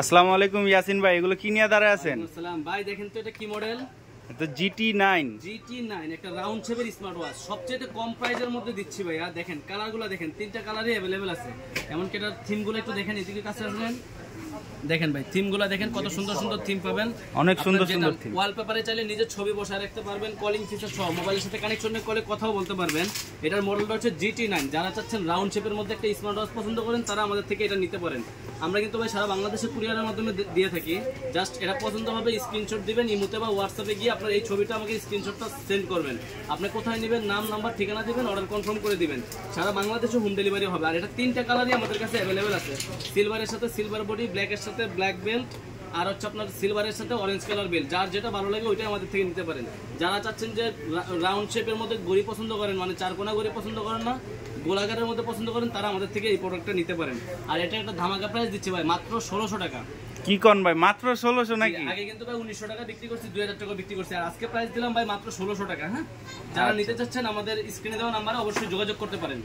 আসসালামু আলাইকুম ইয়াসিন ভাই, এগুলো কি নিয়ে দাঁড়ায় আছেন? আসসালাম ভাই, দেখেন তো এটা কি মডেল? তো GT9 একটা রাউন্ড শেপের স্মার্ট ওয়াচ, সবচেয়ে কম প্রাইজের মধ্যে দিচ্ছি ভাই। আর দেখেন কালারগুলো দেখেন, তিনটা কালারই अवेलेबल আছে। এমনকি এটার থিমগুলো একটু দেখেন, এদিকে কাছে আসবেন। দেখেন ভাই, থিমগুলো দেখেন, কত সুন্দর সুন্দর থিম পাবেন, অনেক সুন্দর সুন্দর থিম। ওয়ালপেপারে চাইলে নিজের ছবি বসায় রাখতে পারবেন, কলিং ফিচার সহ মোবাইলের সাথে কানেকশন করে কথাও বলতে পারবেন। এটার মডেলটা হচ্ছে GT9। যারা চাচ্ছেন রাউন্ড শেপের মধ্যে একটা স্মার্ট ওয়াচ পছন্দ করেন, তারা আমাদের থেকে এটা নিতে পারেন। আমরা কিন্তু ভাই সারা বাংলাদেশে কুরিয়ারের মাধ্যমে দিয়ে থাকি। জাস্ট এটা পছন্দ হবে, স্ক্রিনশট দিবেন, ইমোতে বা হোয়াটসঅ্যাপে গিয়ে আপনার এই ছবিটা আমাকে স্ক্রিনশটটা সেন্ড করবেন। আপনি কোথায় নেবেন, নাম নাম্বার ঠিকানা দিবেন, অর্ডার কনফার্ম করে দিবেন। সারা বাংলাদেশে হোম ডেলিভারি হবে। আর এটা তিনটা কালারই আমাদের কাছে अवेलेबल আছে। সিলভারের সাথে সিলভার বডি, ব্ল্যাকের সাথে ব্ল্যাক বেল্ট, আর হচ্ছে আপনার সিলভারের সাথে অরেঞ্জ কালার বেল্ট। যার যেটা ভালো লাগে ওইটাই আমাদের থেকে নিতে পারেন। যারা চাচ্ছেন যে রাউন্ড শেপের মধ্যে গড়ি পছন্দ করেন, মানে চারকোনা গড়ি পছন্দ করেন না, গোলাকারের মধ্যে পছন্দ করেন, তারা আমাদের থেকে এই প্রোডাক্টটা নিতে পারেন। আর এটা একটা ধামাকা প্রাইস দিচ্ছি ভাই, মাত্র 1600 টাকা। কি কোন ভাই, মাত্র 1600 নাকি? আগে কিন্তু ভাই 1900 টাকা বিক্রি করছি, 2000 টাকা বিক্রি করছি, আর আজকে প্রাইস দিলাম ভাই মাত্র 1600 টাকা। হ্যাঁ, যারা নিতে চাচ্ছেন আমাদের স্ক্রিনে দেওয়া নাম্বারে অবশ্যই যোগাযোগ করতে পারেন।